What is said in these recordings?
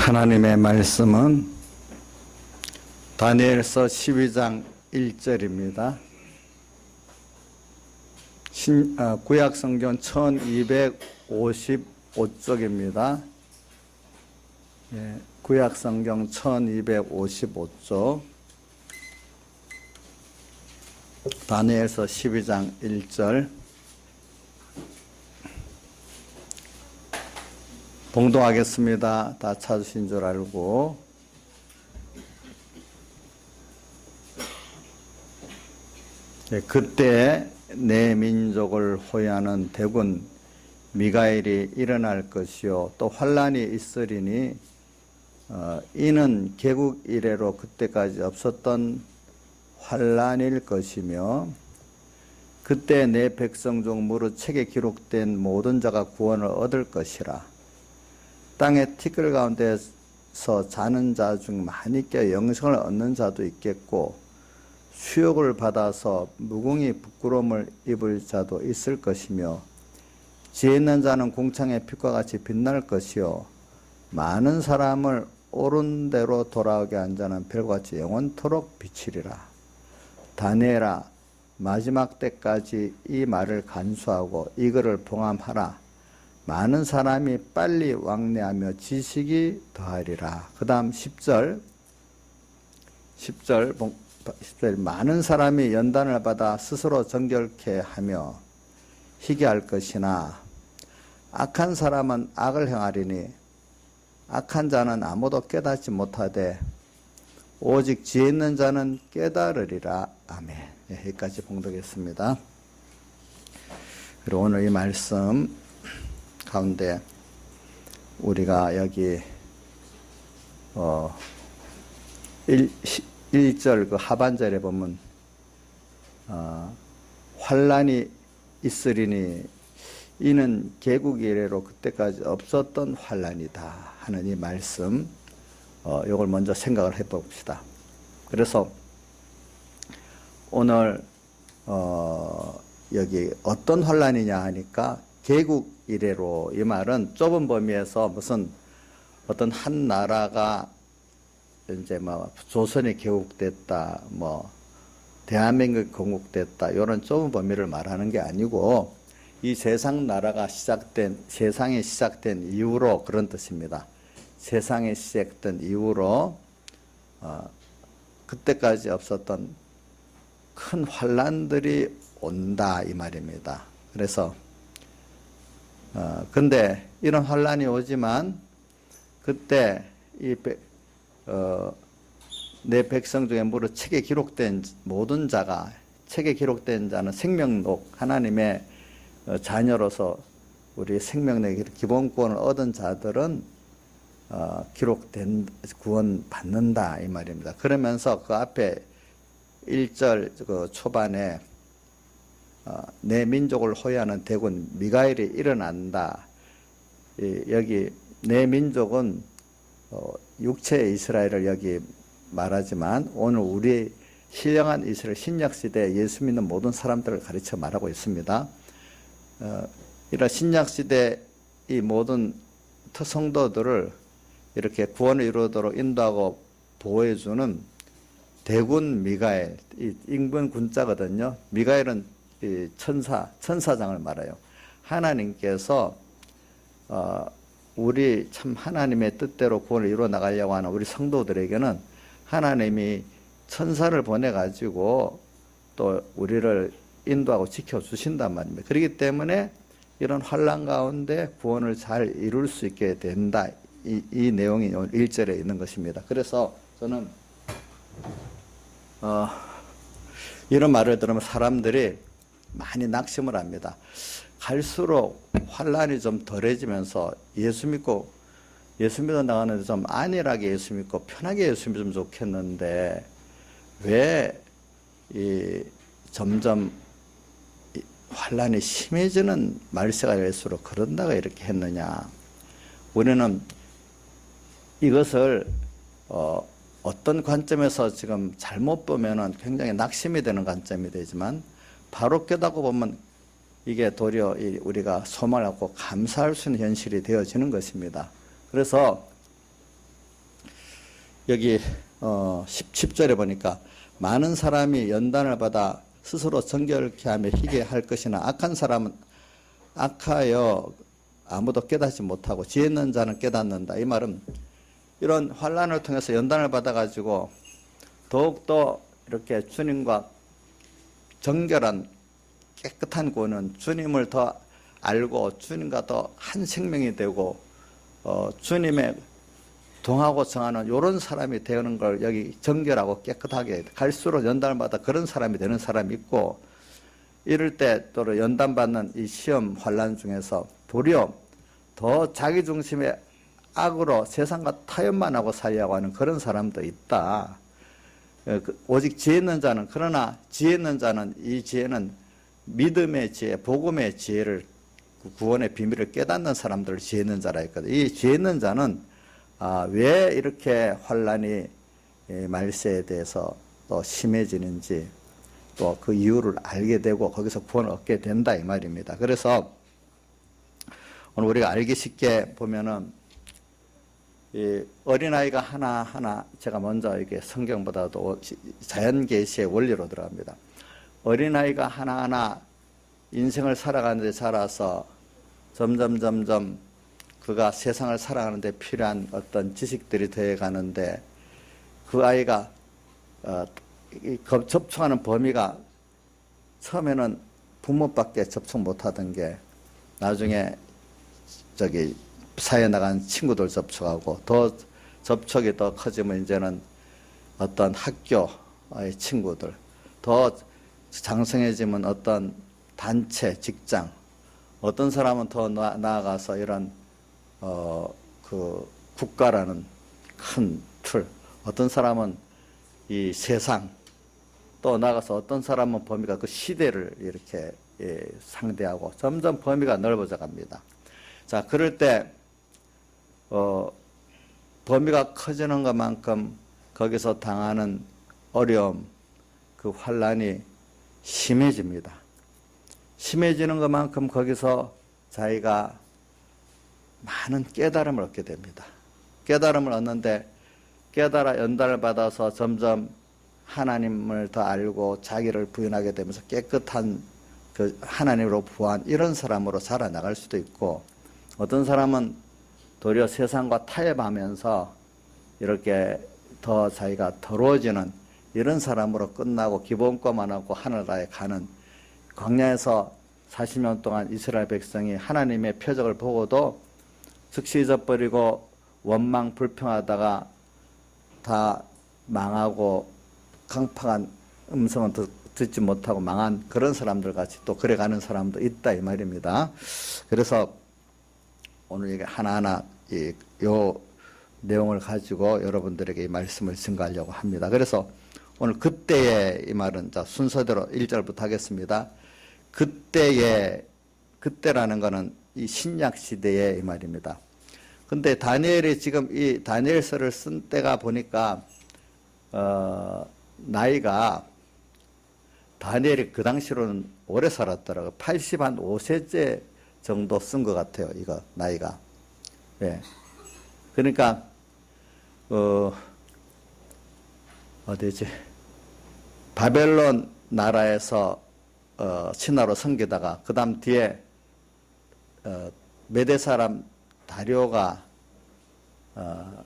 하나님의 말씀은 다니엘서 12장 1절입니다. 구약성경 1255쪽입니다. 구약성경 1255쪽 다니엘서 12장 1절 봉독하겠습니다. 다 찾으신 줄 알고. 그때 내 민족을 호위하는 대군 미가엘이 일어날 것이요 또 환란이 있으리니 이는 개국 이래로 그때까지 없었던 환란일 것이며 그때 내 백성 중 무릇 책에 기록된 모든 자가 구원을 얻을 것이라. 땅의 티끌 가운데서 자는 자 중 많이 깨어 영생을 얻는 자도 있겠고 수욕을 받아서 무궁히 부끄러움을 입을 자도 있을 것이며 지혜 있는 자는 공창의 빛과 같이 빛날 것이요 많은 사람을 옳은 대로 돌아오게 한 자는 별과 같이 영원토록 비치리라. 다니엘아, 마지막 때까지 이 말을 간수하고 이거를 봉함하라. 많은 사람이 빨리 왕래하며 지식이 더하리라. 그 다음 10절 많은 사람이 연단을 받아 스스로 정결케 하며 희귀할 것이나 악한 사람은 악을 행하리니 악한 자는 아무도 깨닫지 못하되 오직 지혜 있는 자는 깨달으리라. 아멘. 여기까지 봉독했습니다. 그리고 오늘 이 말씀 가운데 우리가 여기 1절 그 하반절에 보면 환란이 있으리니 이는 개국 이래로 그때까지 없었던 환란이다 하는 이 말씀, 이걸 먼저 생각을 해봅시다. 그래서 오늘 여기 어떤 환란이냐 하니까 개국 이래로, 이 말은 좁은 범위에서 무슨 어떤 한 나라가 이제 조선이 개국됐다, 대한민국이 건국됐다, 이런 좁은 범위를 말하는 게 아니고 이 세상이 시작된 이후로 그런 뜻입니다. 세상이 시작된 이후로 그때까지 없었던 큰 환란들이 온다 이 말입니다. 그래서 근데 이런 환란이 오지만 그때 내 백성 중에 무릇 책에 기록된 모든 자가, 책에 기록된 자는 생명록, 하나님의 자녀로서 우리 생명록의 기본권을 얻은 자들은 기록된 구원 받는다 이 말입니다. 그러면서 그 앞에 1절 그 초반에 내 민족을 호위하는 대군 미가엘이 일어난다. 여기 내 민족은 육체의 이스라엘을 여기 말하지만 오늘 우리 신령한 이스라엘 신약시대 예수 믿는 모든 사람들을 가르쳐 말하고 있습니다. 이런 신약시대 이 모든 성도들을 이렇게 구원을 이루도록 인도하고 보호해주는 대군 미가엘, 이 인근 군자거든요. 미가엘은 이 천사장을 말해요. 하나님께서 우리 참 하나님의 뜻대로 구원을 이루어 나가려고 하는 우리 성도들에게는 하나님이 천사를 보내가지고 또 우리를 인도하고 지켜주신단 말입니다. 그렇기 때문에 이런 환난 가운데 구원을 잘 이룰 수 있게 된다. 이 내용이 오늘 1절에 있는 것입니다. 그래서 저는 이런 말을 들으면 사람들이 많이 낙심을 합니다. 갈수록 환란이 좀 덜해지면서 예수 믿고 나가는데 좀 안일하게 예수 믿고 편하게 예수 믿으면 좋겠는데 왜 점점 환란이 심해지는 말세가 될수록 그런다고 이렇게 했느냐. 우리는 이것을 어떤 관점에서 지금 잘못 보면은 굉장히 낙심이 되는 관점이 되지만 바로 깨닫고 보면 이게 도리어 우리가 소망을 갖고 감사할 수 있는 현실이 되어지는 것입니다. 그래서 여기 10절에 보니까 많은 사람이 연단을 받아 스스로 정결케 하며 희게 할 것이나 악한 사람은 악하여 아무도 깨닫지 못하고 지혜 있는 자는 깨닫는다. 이 말은 이런 환난을 통해서 연단을 받아가지고 더욱더 이렇게 주님과 정결한 깨끗한 구원은 주님을 더 알고 주님과 더 한 생명이 되고 주님의 동하고 정하는 이런 사람이 되는 걸 여기 정결하고 깨끗하게 갈수록 연단받아 그런 사람이 되는 사람이 있고, 이럴 때 또 연단받는 이 시험 환난 중에서 도리어 더 자기 중심의 악으로 세상과 타협만 하고 살려고 하는 그런 사람도 있다. 오직 지혜 있는 자는, 그러나 지혜 있는 자는 이 지혜는 믿음의 지혜, 복음의 지혜를, 구원의 비밀을 깨닫는 사람들을 지혜 있는 자라 했거든요. 이 지혜 있는 자는 왜 이렇게 환난이 말세에 대해서 또 심해지는지 또 그 이유를 알게 되고 거기서 구원을 얻게 된다 이 말입니다. 그래서 오늘 우리가 알기 쉽게 보면은 이 어린아이가 하나하나, 제가 먼저 이게 성경보다도 자연계시의 원리로 들어갑니다. 어린아이가 하나하나 인생을 살아가는데 자라서 점점 그가 세상을 살아가는데 필요한 어떤 지식들이 되어 가는데, 그 아이가 접촉하는 범위가 처음에는 부모밖에 접촉 못하던 게 나중에 사회에 나간 친구들 접촉하고, 더 접촉이 더 커지면 이제는 어떤 학교의 친구들, 더 장성해지면 어떤 단체, 직장, 어떤 사람은 더 나아가서 이런 그 국가라는 큰 틀, 어떤 사람은 이 세상, 또 나아가서 어떤 사람은 범위가 그 시대를 이렇게 상대하고 점점 범위가 넓어져 갑니다. 자, 그럴 때 범위가 커지는 것만큼 거기서 당하는 어려움, 그 환난이 심해집니다. 심해지는 것만큼 거기서 자기가 많은 깨달음을 얻게 됩니다. 깨달음을 얻는데, 깨달아 연단을 받아서 점점 하나님을 더 알고 자기를 부인하게 되면서 깨끗한 그 하나님으로 부한 이런 사람으로 자라나갈 수도 있고, 어떤 사람은 도리어 세상과 타협하면서 이렇게 더 자기가 더러워지는 이런 사람으로 끝나고 기본권만 하고 하늘나라에 가는, 광야에서 40년 동안 이스라엘 백성이 하나님의 표적을 보고도 즉시 잊어버리고 원망 불평하다가 다 망하고 강팍한 음성은 듣지 못하고 망한 그런 사람들 같이 또 그래가는 사람도 있다 이 말입니다. 그래서 오늘 이게 하나하나 요 내용을 가지고 여러분들에게 이 말씀을 증거하려고 합니다. 그래서 오늘 그때의 이 말은, 자, 순서대로 1절부터 하겠습니다. 그때라는 것은 이 신약 시대의 이 말입니다. 근데 다니엘이 지금 이 다니엘서를 쓴 때가 보니까 나이가, 다니엘이 그 당시로는 오래 살았더라고요. 85세째 정도 쓴 것 같아요. 이거 나이가. 예. 그러니까 어디지? 바벨론 나라에서 신하로 섬기다가 그 다음 뒤에 메대 사람 다리오가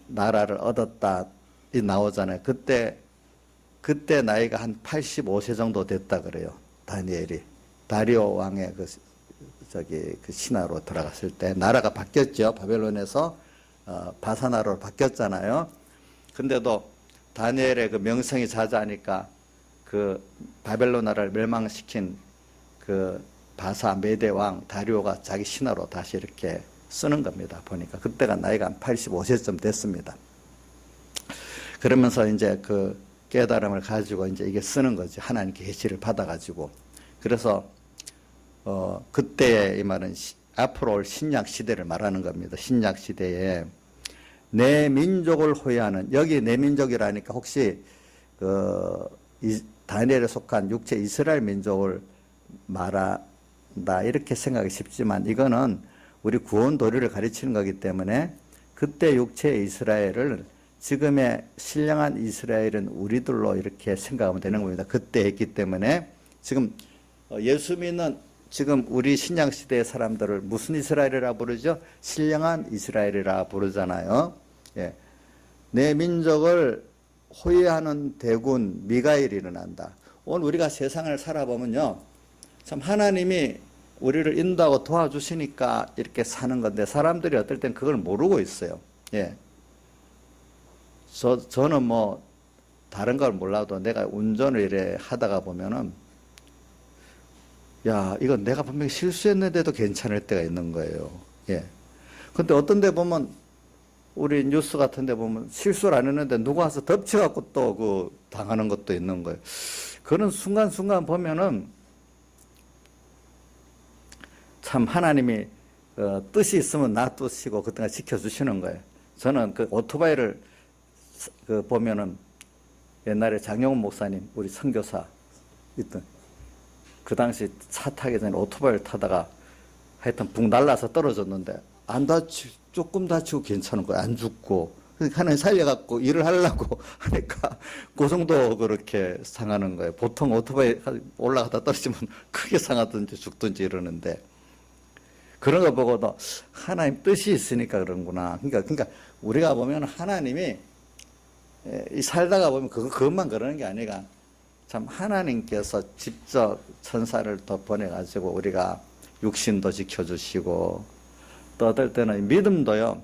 나라를 얻었다 이 나오잖아요. 그때 나이가 한 85세 정도 됐다 그래요. 다니엘이 다리오 왕의 그 신하로 들어갔을 때 나라가 바뀌었죠. 바벨론에서 바사나라로 바뀌었잖아요. 근데도 다니엘의 그 명성이 자자하니까 그 바벨론 나라를 멸망시킨 그 바사 메대 왕 다리오가 자기 신하로 다시 이렇게 쓰는 겁니다. 보니까 그때가 나이가 한 85세쯤 됐습니다. 그러면서 이제 그 깨달음을 가지고 이제 이게 쓰는 거지. 하나님께 계시를 받아가지고. 그래서 그때의 이 말은 앞으로 올 신약 시대를 말하는 겁니다. 신약 시대에 내 민족을 호위하는, 여기 내 민족이라니까 혹시 다니엘에 속한 육체 이스라엘 민족을 말한다 이렇게 생각이 쉽지만, 이거는 우리 구원 도리를 가르치는 거기 때문에 그때 육체 이스라엘을 지금의 신령한 이스라엘은 우리들로 이렇게 생각하면 되는 겁니다. 그때 했기 때문에 지금 예수 믿는 지금 우리 신약 시대의 사람들을 무슨 이스라엘이라 부르죠? 신령한 이스라엘이라 부르잖아요. 예. 내 민족을 호위하는 대군 미가엘이 일어난다. 오늘 우리가 세상을 살아보면요, 참 하나님이 우리를 인도하고 도와주시니까 이렇게 사는 건데 사람들이 어떨 땐 그걸 모르고 있어요. 예. 저는 뭐 다른 걸 몰라도 내가 운전을 이래 하다가 보면은 야, 이건 내가 분명히 실수했는데도 괜찮을 때가 있는 거예요. 예. 근데 어떤 데 보면 우리 뉴스 같은 데 보면 실수를 안 했는데 누가 와서 덮쳐갖고 또 그 당하는 것도 있는 거예요. 그런 순간순간 보면은 참 하나님이 뜻이 있으면 놔두시고 그때가 지켜주시는 거예요. 저는 그 오토바이를 보면은 옛날에 장영훈 목사님, 우리 선교사 있던 그 당시 차 타기 전에 오토바이를 타다가 하여튼 붕 날라서 떨어졌는데 안 조금 다치고 괜찮은 거예요. 안 죽고. 하나님 살려갖고 일을 하려고 하니까 그 정도 그렇게 상하는 거예요. 보통 오토바이 올라가다 떨어지면 크게 상하든지 죽든지 이러는데 그런 거 보고도 하나님 뜻이 있으니까 그런구나. 그러니까 우리가 보면 하나님이 이 살다가 보면 그것만 그러는 게 아니라 참 하나님께서 직접 천사를 더 보내가지고 우리가 육신도 지켜주시고 또 어떨 때는 믿음도요,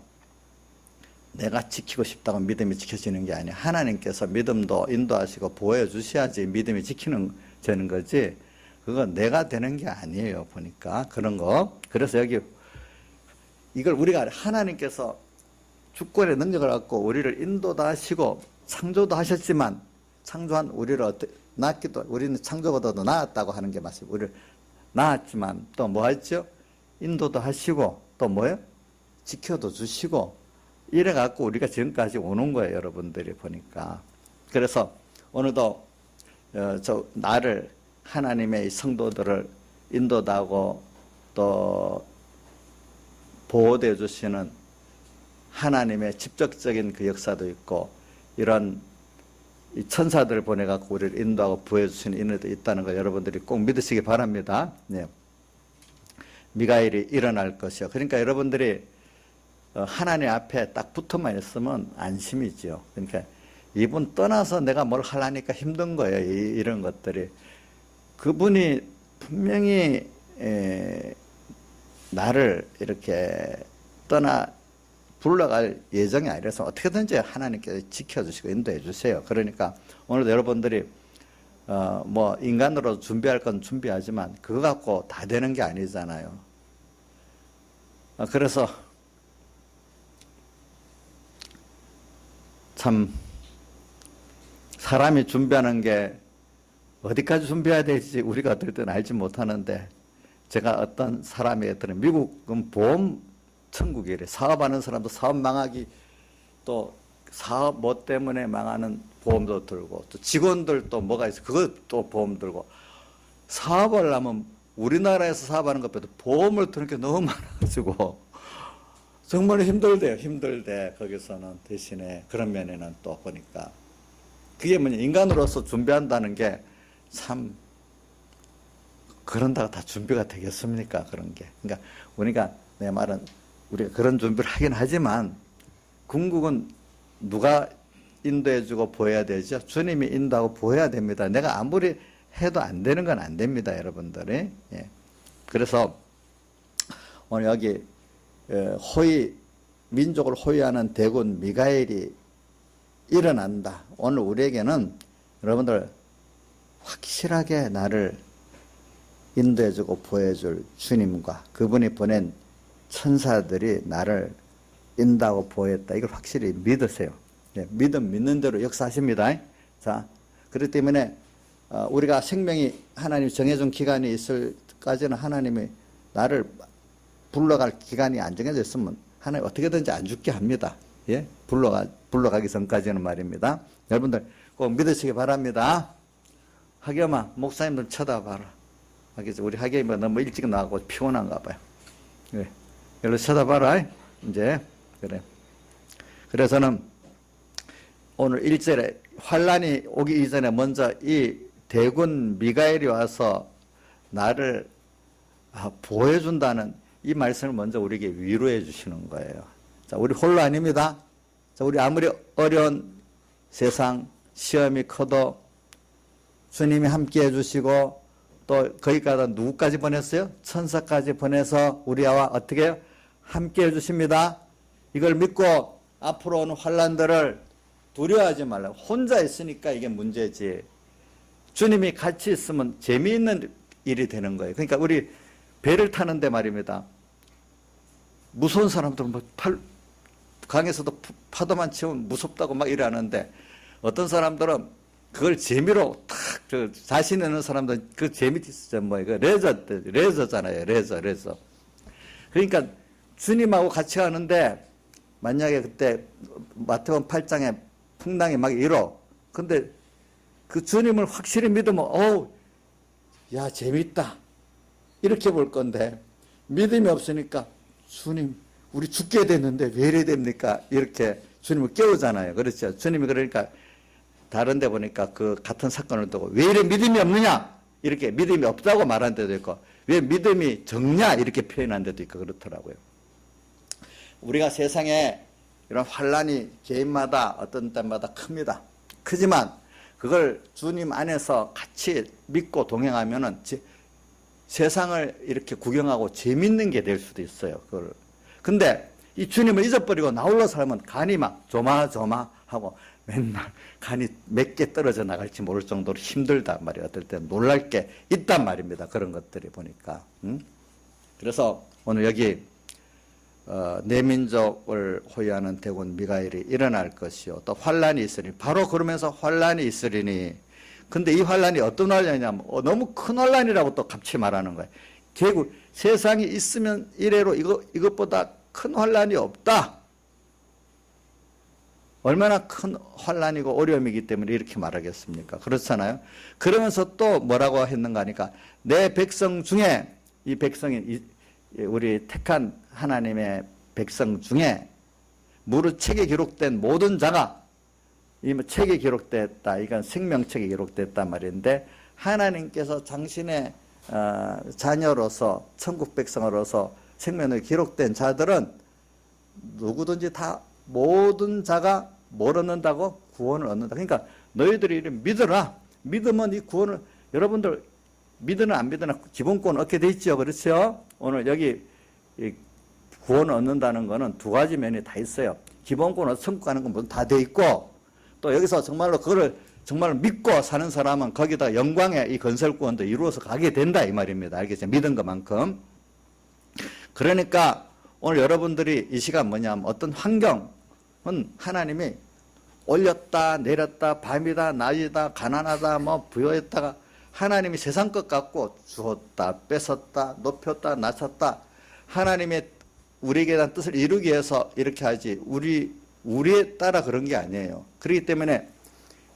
내가 지키고 싶다고 믿음이 지켜지는 게 아니야. 하나님께서 믿음도 인도하시고 보호해 주셔야지 믿음이 되는 거지. 그건 내가 되는 게 아니에요. 보니까 그런 거. 그래서 여기 이걸 우리가 하나님께서 주권의 능력을 갖고 우리를 인도도 하시고 창조도 하셨지만 창조한 우리를 낳기도 우리는 창조보다도 나았다고 하는 게 맞습니다. 우리를 낳았지만 또 뭐 했죠? 인도도 하시고 또 뭐예요? 지켜도 주시고 이래 갖고 우리가 지금까지 오는 거예요. 여러분들이 보니까. 그래서 오늘도 나를 하나님의 성도들을 인도도 하고 또 보호되어 주시는 하나님의 직접적인 그 역사도 있고 이런 천사들을 보내갖고 우리를 인도하고 보호해 주시는 인도도 있다는 걸 여러분들이 꼭 믿으시기 바랍니다. 네. 미가엘이 일어날 것이요. 그러니까 여러분들이 하나님 앞에 딱 붙어만 있으면 안심이죠. 그러니까 이분 떠나서 내가 뭘 하려니까 힘든 거예요. 이런 것들이. 그분이 분명히 나를 이렇게 불러갈 예정이 아니라서 어떻게든지 하나님께서 지켜주시고 인도해 주세요. 그러니까 오늘도 여러분들이 뭐 인간으로 준비할 건 준비하지만 그거 갖고 다 되는 게 아니잖아요. 그래서 참 사람이 준비하는 게 어디까지 준비해야 될지 우리가 어떨 때는 알지 못하는데 제가 어떤 사람이 들은 미국은 보험 천국이래. 사업하는 사람도 사업 망하기 또 사업 뭐 때문에 망하는 보험도 들고 또 직원들도 뭐가 있어 그것도 보험 들고 사업을 하면 우리나라에서 사업하는 것보다 보험을 드는 게 너무 많아가지고 정말 힘들대요. 힘들대. 거기서는 대신에 그런 면에는 또 보니까 그게 뭐냐 인간으로서 준비한다는 게 참 그런다고 다 준비가 되겠습니까? 그런 게. 그러니까 우리가 내 말은 우리가 그런 준비를 하긴 하지만 궁극은 누가 인도해주고 보여야 되죠? 주님이 인도하고 보여야 됩니다. 내가 아무리 해도 안 되는 건 안 됩니다. 여러분들이. 예. 그래서 오늘 여기 민족을 호위하는 대군 미가엘이 일어난다. 오늘 우리에게는 여러분들 확실하게 나를 인도해주고 보여줄 주님과 그분이 보낸 천사들이 나를 인도하고 보호했다. 이걸 확실히 믿으세요. 예, 믿는 대로 역사하십니다. 자, 그렇기 때문에 우리가 생명이 하나님 정해준 기간이 있을 까지는 하나님이 나를 불러갈 기간이 안 정해져 있으면 하나님 어떻게든지 안 죽게 합니다. 예, 불러가기 전까지는 말입니다. 여러분들 꼭 믿으시기 바랍니다. 하겸아, 목사님들 쳐다봐라. 우리 하겸이가 너무 일찍 나가고 피곤한가 봐요. 예, 여기로 쳐다봐라. 이제 그래. 그래서는 오늘 1절에 환란이 오기 이전에 먼저 이 대군 미가엘이 와서 나를 보호해준다는 이 말씀을 먼저 우리에게 위로해 주시는 거예요. 자, 우리 홀로 아닙니다. 자, 우리 아무리 어려운 세상, 시험이 커도 주님이 함께 해주시고 또 거기까지 누구까지 보냈어요? 천사까지 보내서 우리와 어떻게 해요? 함께 해주십니다. 이걸 믿고 앞으로 오는 환란들을 두려워하지 말라. 혼자 있으니까 이게 문제지. 주님이 같이 있으면 재미있는 일이 되는 거예요. 그러니까 우리 배를 타는데 말입니다. 무서운 사람들은 뭐 강에서도 파도만 치면 무섭다고 막 이러는데 어떤 사람들은 그걸 재미로 탁 자신 있는 사람들은 그 재미있죠. 뭐 이거 레저잖아요. 레저. 그러니까 주님하고 같이 가는데 만약에 그때 마태복음 8장에 풍랑이 막 일어. 근데 그 주님을 확실히 믿으면 야 재밌다. 이렇게 볼 건데 믿음이 없으니까 주님 우리 죽게 됐는데 왜 이래 됩니까? 이렇게 주님을 깨우잖아요. 그렇죠. 주님이 그러니까 다른 데 보니까 그 같은 사건을 두고 왜 이래 믿음이 없느냐? 이렇게 믿음이 없다고 말한 데도 있고 왜 믿음이 적냐? 이렇게 표현한 데도 있고 그렇더라고요. 우리가 세상에 이런 환란이 개인마다 어떤 때마다 큽니다. 크지만 그걸 주님 안에서 같이 믿고 동행하면은 세상을 이렇게 구경하고 재밌는 게 될 수도 있어요. 그걸. 근데 이 주님을 잊어버리고 나홀로 살면 간이 막 조마조마하고 맨날 간이 몇 개 떨어져 나갈지 모를 정도로 힘들단 말이에요. 어떨 때 놀랄 게 있단 말입니다. 그런 것들이 보니까. 그래서 오늘 여기 내 민족을 호위하는 대군 미가엘이 일어날 것이요 또 환란이 있으리니 바로 그러면서 환란이 있으리니 근데 이 환란이 어떤 환란이냐면 너무 큰 환란이라고 또 갑자기 말하는 거예요. 결국 세상이 있으면 이래로 이것보다 큰 환란이 없다. 얼마나 큰 환란이고 어려움이기 때문에 이렇게 말하겠습니까? 그렇잖아요. 그러면서 또 뭐라고 했는가 하니까 내 백성 중에 이 백성이 우리 택한 하나님의 백성 중에 무릇 책에 기록된 모든 자가 이 책에 기록됐다. 이건 생명책에 기록됐단 말인데 하나님께서 당신의 자녀로서 천국 백성으로서 생명에 기록된 자들은 누구든지 다 모든 자가 뭘 얻는다고? 구원을 얻는다. 그러니까 너희들이 믿어라. 믿으면 이 구원을 여러분들 믿으나 안 믿으나 기본권 얻게 돼 있죠. 그렇죠? 오늘 여기 구원을 얻는다는 거는 두 가지 면이 다 있어요. 기본권을 천국 가는 건 다 돼 있고 또 여기서 정말로 그거를 정말 믿고 사는 사람은 거기다 영광의 이 건설구원도 이루어서 가게 된다 이 말입니다. 알겠죠? 믿은 것만큼. 그러니까 오늘 여러분들이 이 시간 뭐냐면 어떤 환경은 하나님이 올렸다 내렸다 밤이다 낮이다 가난하다 뭐 부여했다가 하나님이 세상 것 같고 주었다 뺏었다 높였다 낮췄다 하나님의 우리에게 대한 뜻을 이루기 위해서 이렇게 하지 우리에 따라 그런 게 아니에요. 그렇기 때문에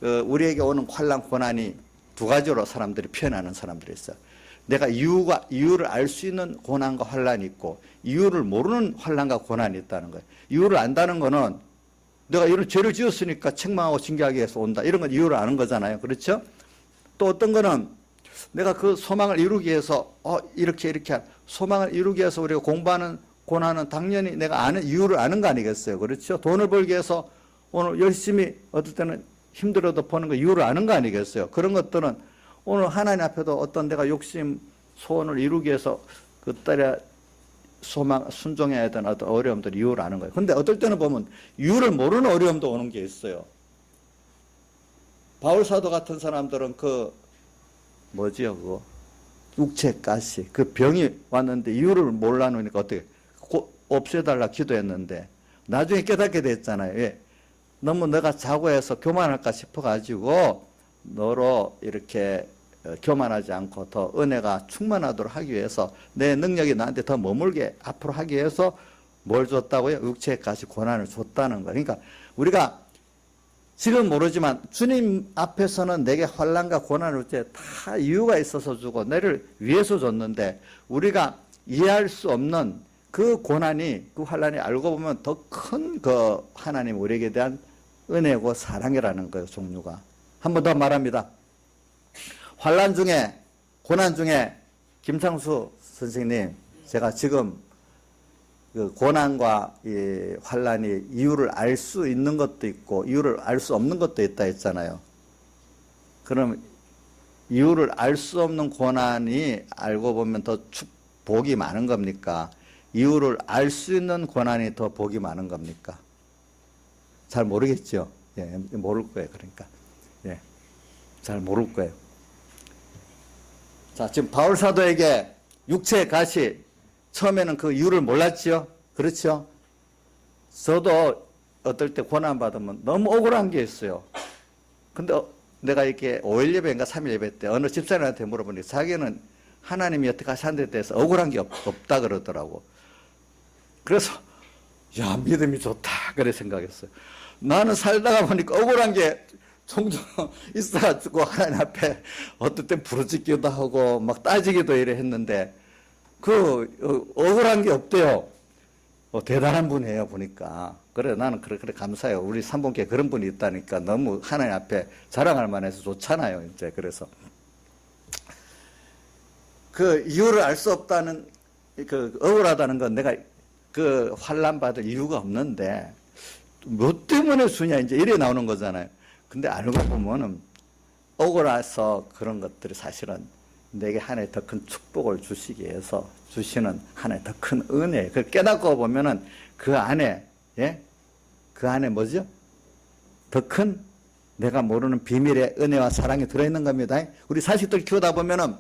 우리에게 오는 환난 고난이 두 가지로 사람들이 표현하는 사람들이 있어요. 내가 이유를 알 수 있는 고난과 환난이 있고 이유를 모르는 환난과 고난이 있다는 거예요. 이유를 안다는 거는 내가 이런 죄를 지었으니까 책망하고 징계하기 위해서 온다. 이런 건 이유를 아는 거잖아요. 그렇죠? 또 어떤 거는 내가 그 소망을 이루기 위해서 이렇게 소망을 이루기 위해서 우리가 공부하는 고난은 당연히 내가 아는 이유를 아는 거 아니겠어요. 그렇죠? 돈을 벌기 위해서 오늘 열심히 어떨 때는 힘들어도 버는 거 이유를 아는 거 아니겠어요. 그런 것들은 오늘 하나님 앞에도 어떤 내가 욕심 소원을 이루기 위해서 그 딸의 소망 순종해야 되는 어떤 어려움들 이유를 아는 거예요. 근데 어떨 때는 보면 이유를 모르는 어려움도 오는 게 있어요. 바울 사도 같은 사람들은 뭐지요 그거 육체 가시 그 병이 왔는데 이유를 몰라놓으니까 어떻게 없애달라 기도했는데 나중에 깨닫게 됐잖아요. 왜? 너무 내가 자고해서 교만할까 싶어가지고 너로 이렇게 교만하지 않고 더 은혜가 충만하도록 하기 위해서 내 능력이 나한테 더 머물게 앞으로 하기 위해서 뭘 줬다고요? 육체의 가시 고난을 줬다는 거예요. 그러니까 우리가 지금 모르지만 주님 앞에서는 내게 환난과 고난을 줄 때 다 이유가 있어서 주고 나를 위해서 줬는데 우리가 이해할 수 없는 그 고난이 그 환난이 알고 보면 더 큰 그 하나님 우리에게 대한 은혜고 사랑이라는 거예요, 종류가. 한 번 더 말합니다. 환난 중에, 고난 중에 김창수 선생님, 제가 지금 그 고난과 이 환난이 이유를 알 수 있는 것도 있고 이유를 알 수 없는 것도 있다 했잖아요. 그럼 이유를 알 수 없는 고난이 알고 보면 더 복이 많은 겁니까? 이유를 알 수 있는 고난이 더 복이 많은 겁니까? 잘 모르겠죠. 예, 모를 거예요. 그러니까 예, 잘 모를 거예요. 자, 지금 바울 사도에게 육체의 가시 처음에는 그 이유를 몰랐지요. 그렇죠? 저도 어떨 때 고난 받으면 너무 억울한 게 있어요. 근데 내가 이렇게 5일 예배인가 3일 예배 때 어느 집사님한테 물어보니 자기는 하나님이 어떻게 하시는 데 대해서 억울한 게 없다 그러더라고. 그래서 야, 믿음이 좋다 그래 생각했어요. 나는 살다가 보니까 억울한 게 종종 있어가지고 하나님 앞에 어떨 땐 부르짖기도 하고 막 따지기도 이래 했는데 그 억울한 게 없대요. 대단한 분이에요 보니까. 그래 나는 그래 감사해요. 우리 삼봉교에 그런 분이 있다니까 너무 하나님 앞에 자랑할 만해서 좋잖아요. 이제 그래서 그 이유를 알 수 없다는 그 억울하다는 건 내가 그 환난 받을 이유가 없는데 뭐 때문에 주냐 이제 이래 나오는 거잖아요. 근데 알고 보면은 억울해서 그런 것들이 사실은 내게 하나의 더 큰 축복을 주시기 위해서 주시는 하나의 더 큰 은혜. 그걸 깨닫고 보면은 그 안에, 예? 그 안에 뭐죠? 더 큰 내가 모르는 비밀의 은혜와 사랑이 들어있는 겁니다. 우리 자식들 키우다 보면은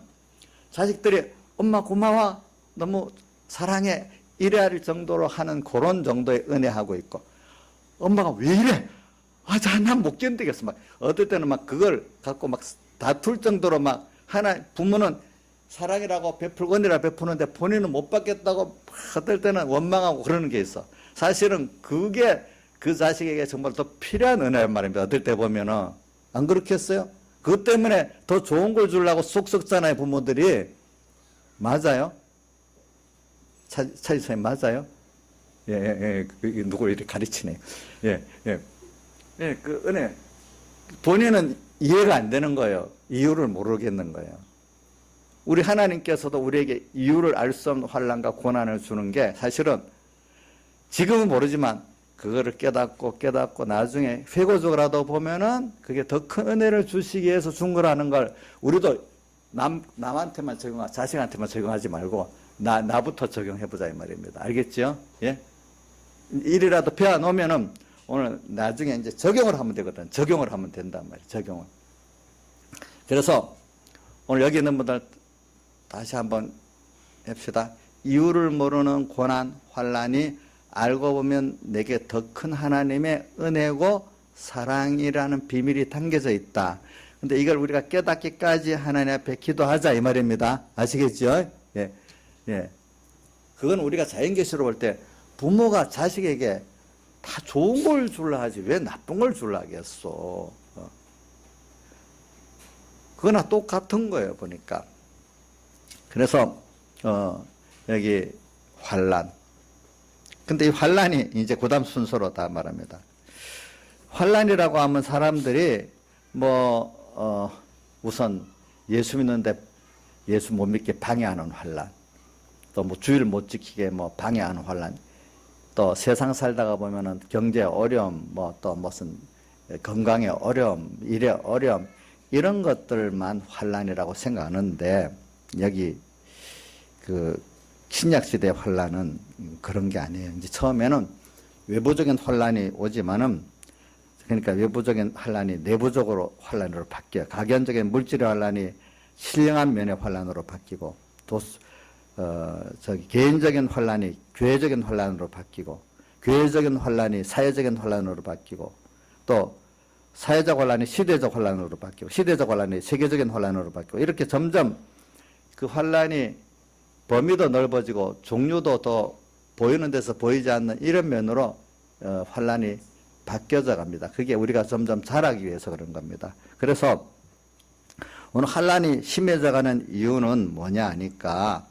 자식들이 엄마 고마워. 너무 사랑해. 이래 할 정도로 하는 그런 정도의 은혜하고 있고 엄마가 왜 이래? 아, 난 못 견디겠어. 막 어떨 때는 막 그걸 갖고 막 다툴 정도로 막 하나 부모는 사랑이라고 베풀고 은혜라고 베푸는데 본인은 못 받겠다고 어떨 때는 원망하고 그러는 게 있어. 사실은 그게 그 자식에게 정말 더 필요한 은혜란 말입니다. 어떨 때 보면은 안 그렇겠어요? 그것 때문에 더 좋은 걸 주려고 속 썩잖아요, 부모들이. 맞아요? 차지사님 맞아요? 예. 누굴 이렇게 가르치네. 예. 그 은혜. 본인은 이해가 안 되는 거예요. 이유를 모르겠는 거예요. 우리 하나님께서도 우리에게 이유를 알 수 없는 환난과 고난을 주는 게 사실은 지금은 모르지만 그거를 깨닫고 나중에 회고적으로라도 보면은 그게 더 큰 은혜를 주시기 위해서 준 거라는 걸 우리도 남한테만 자식한테만 적용하지 말고 나부터 적용해보자 이 말입니다. 알겠죠? 예? 일이라도 배워놓으면은 오늘 나중에 이제 적용을 하면 되거든. 적용을 하면 된단 말이에요. 적용을. 그래서 오늘 여기 있는 분들 다시 한번 합시다. 이유를 모르는 고난, 환난이 알고 보면 내게 더 큰 하나님의 은혜고 사랑이라는 비밀이 담겨져 있다. 근데 이걸 우리가 깨닫기까지 하나님 앞에 기도하자 이 말입니다. 아시겠죠? 예. 그건 우리가 자연계시로 볼 때 부모가 자식에게 다 좋은 걸 줄라 하지 왜 나쁜 걸 줄라 하겠어. 그거나 똑같은 거예요 보니까. 그래서 여기 환난. 근데 이 환난이 이제 그다음 순서로 다 말합니다. 환난이라고 하면 사람들이 우선 예수 믿는데 예수 못 믿게 방해하는 환난, 또 주의를 못 지키게 방해하는 환난, 또 세상 살다가 보면은 경제 어려움, 또 무슨 건강의 어려움, 일의 어려움, 이런 것들만 환난이라고 생각하는데 여기 그 신약시대 환난은 그런 게 아니에요. 이제 처음에는 외부적인 환난이 오지만은 그러니까 외부적인 환난이 내부적으로 환난으로 바뀌어요. 가견적인 물질의 환난이 신령한 면의 환난으로 바뀌고 또 개인적인 환난이 교회적인 환난으로 바뀌고 교회적인 환난이 사회적인 환난으로 바뀌고 또 사회적 환난이 시대적 환난으로 바뀌고 시대적 환난이 세계적인 환난으로 바뀌고 이렇게 점점 그 환난이 범위도 넓어지고 종류도 더 보이는 데서 보이지 않는 이런 면으로 환난이 바뀌어져 갑니다. 그게 우리가 점점 자라기 위해서 그런 겁니다. 그래서 오늘 환난이 심해져 가는 이유는 뭐냐 하니까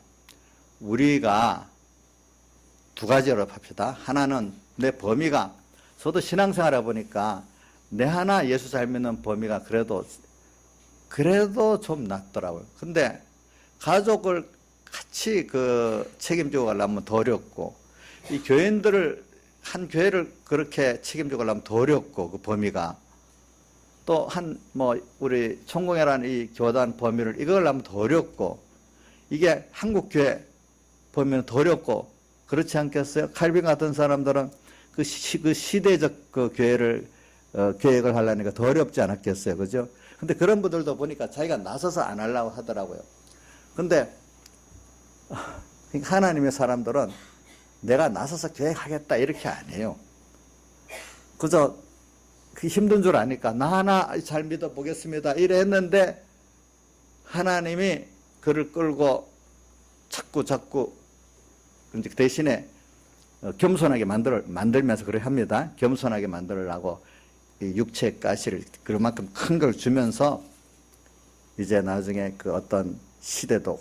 우리가 두 가지로 봅시다. 하나는 내 범위가, 저도 신앙생활 해보니까 내 하나 예수 잘 믿는 범위가 그래도 좀 낫더라고요. 근데 가족을 같이 책임지고 가려면 더 어렵고, 이 교인들을, 한 교회를 그렇게 책임지고 가려면 더 어렵고, 그 범위가. 또 우리 총공회라는 이 교단 범위를 이거하려면 더 어렵고, 이게 한국교회 범위는 더 어렵고, 그렇지 않겠어요? 칼빈 같은 사람들은 그 시대적 그 교회를, 계획을 하려니까 더 어렵지 않았겠어요? 그죠? 근데 그런 분들도 보니까 자기가 나서서 안 하려고 하더라고요. 근데 하나님의 사람들은 내가 나서서 계획하겠다 이렇게 안 해요. 그저 그 힘든 줄 아니까 나 하나 잘 믿어보겠습니다 이래 했는데, 하나님이 그를 끌고 자꾸 이제 대신에 겸손하게 만들면서 그렇게 합니다. 겸손하게 만들으라고 이 육체의 가시를 그만큼 큰 걸 주면서 이제 나중에 그 어떤 시대도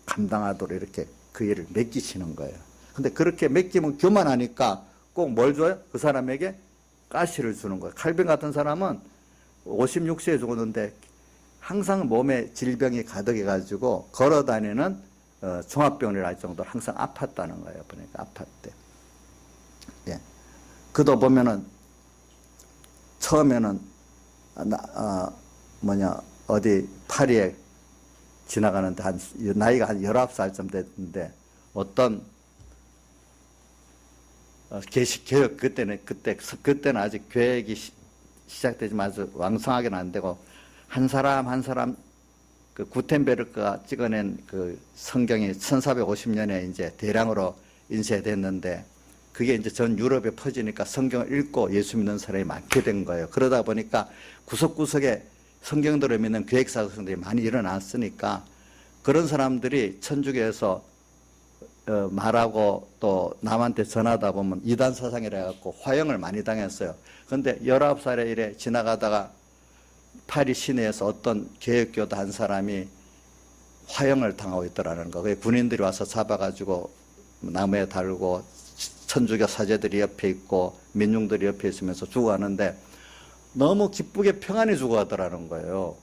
감당하도록 이렇게 그 일을 맡기시는 거예요. 근데 그렇게 맡기면 교만하니까 꼭 뭘 줘요? 그 사람에게 가시를 주는 거예요. 칼빈 같은 사람은 56세에 죽었는데 항상 몸에 질병이 가득해가지고 걸어다니는 종합병원을 할 정도로 항상 아팠다는 거예요. 보니까 아팠대. 예. 그도 보면은 처음에는 어디 파리에 지나가는데 나이가 한 19살쯤 됐는데 어떤 개혁 그때는 아직 계획이 시작되지만 아주 왕성하게는 안 되고 한 사람 그 구텐베르크가 찍어낸 그 성경이 1450년에 이제 대량으로 인쇄됐는데 그게 이제 전 유럽에 퍼지니까 성경을 읽고 예수 믿는 사람이 많게 된 거예요. 그러다 보니까 구석구석에 성경들을 믿는 계획사상들이 많이 일어났으니까 그런 사람들이 천주교에서 말하고 또 남한테 전하다 보면 이단 사상이라 해갖고 화형을 많이 당했어요. 그런데 19살에 이래 지나가다가 파리 시내에서 어떤 개혁교도 한 사람이 화형을 당하고 있더라는 거. 군인들이 와서 잡아가지고 나무에 달고 천주교 사제들이 옆에 있고 민중들이 옆에 있으면서 죽어가는데 너무 기쁘게 평안히 죽어가더라는 거예요.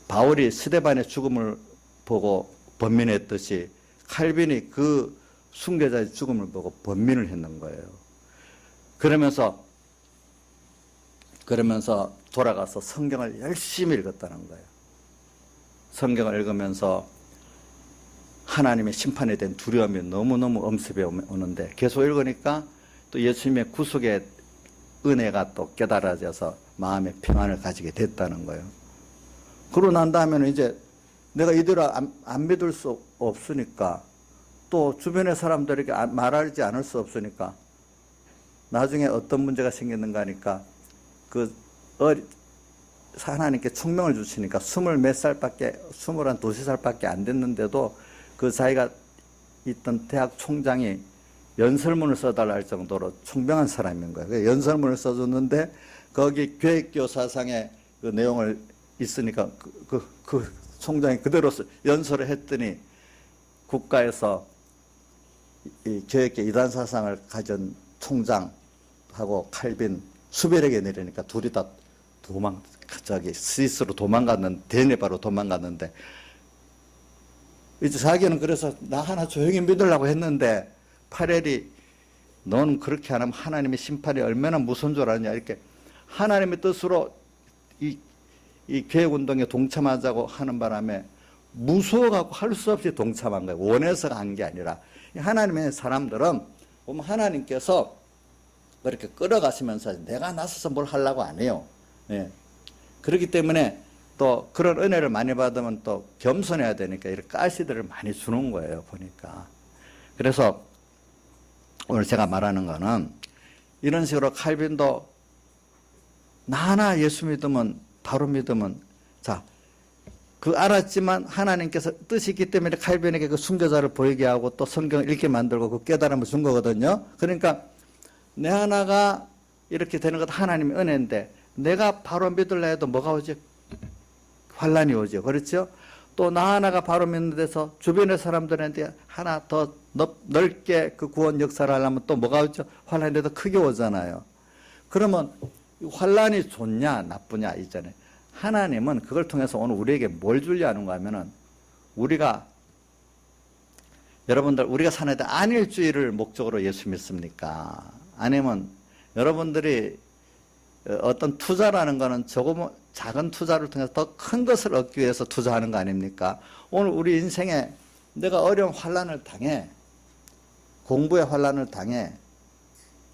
바울이 스데반의 죽음을 보고 번민했듯이 칼빈이 그 순교자의 죽음을 보고 번민을 했는 거예요. 그러면서 돌아가서 성경을 열심히 읽었다는 거예요. 성경을 읽으면서 하나님의 심판에 대한 두려움이 너무너무 엄습해 오는데 계속 읽으니까 또 예수님의 구속의 은혜가 또 깨달아져서 마음의 평안을 가지게 됐다는 거예요. 그러고 난 다음에는 이제 내가 이대로 안 믿을 수 없으니까 또 주변의 사람들에게 말하지 않을 수 없으니까 나중에 어떤 문제가 생겼는가 하니까 하나님께 총명을 주시니까 22살밖에 안 됐는데도 그 자기가 있던 대학 총장이 연설문을 써달라 할 정도로 총명한 사람인 거예요. 연설문을 써줬는데 거기 계획교 사상의 그 내용을 있으니까 그 총장이 그대로 연설을 했더니 국가에서 이 계획교 이단 사상을 가진 총장하고 칼빈 수배력에 내리니까 둘이 다 스위스로 데네바로 도망갔는데 이제 자기는 그래서 나 하나 조용히 믿으려고 했는데 파렐이 넌 그렇게 안 하면 하나님의 심판이 얼마나 무서운 줄 아느냐 이렇게 하나님의 뜻으로 이 계획운동에 동참하자고 하는 바람에 무서워갖고 할 수 없이 동참한 거예요. 원해서 한 게 아니라 하나님의 사람들은 보면 하나님께서 그렇게 끌어가시면서 내가 나서서 뭘 하려고 안 해요. 예. 그렇기 때문에 또 그런 은혜를 많이 받으면 또 겸손해야 되니까 이렇게 가시들을 많이 주는 거예요. 보니까. 그래서 오늘 제가 말하는 거는 이런 식으로 칼빈도 나 하나 예수 믿으면 바로 믿으면 그 알았지만 하나님께서 뜻이 있기 때문에 칼빈에게 그 순교자를 보이게 하고 또 성경을 읽게 만들고 그 깨달음을 준 거거든요. 그러니까 내 하나가 이렇게 되는 것도 하나님의 은혜인데 내가 바로 믿으려 해도 뭐가 오지? 환란이 오죠. 그렇죠? 또 나 하나가 바로 믿는 데서 주변의 사람들한테 하나 더 넓게 그 구원 역사를 하려면 또 뭐가 오죠? 환란이 더 크게 오잖아요. 그러면 환란이 좋냐 나쁘냐 이전에 하나님은 그걸 통해서 오늘 우리에게 뭘 주려 하는가 하면은 여러분들 우리가 사는 데 안일주의를 목적으로 예수 믿습니까? 아니면 여러분들이 어떤 투자라는 거는 조금 작은 투자를 통해서 더 큰 것을 얻기 위해서 투자하는 거 아닙니까? 오늘 우리 인생에 내가 어려운 환란을 당해, 공부의 환란을 당해,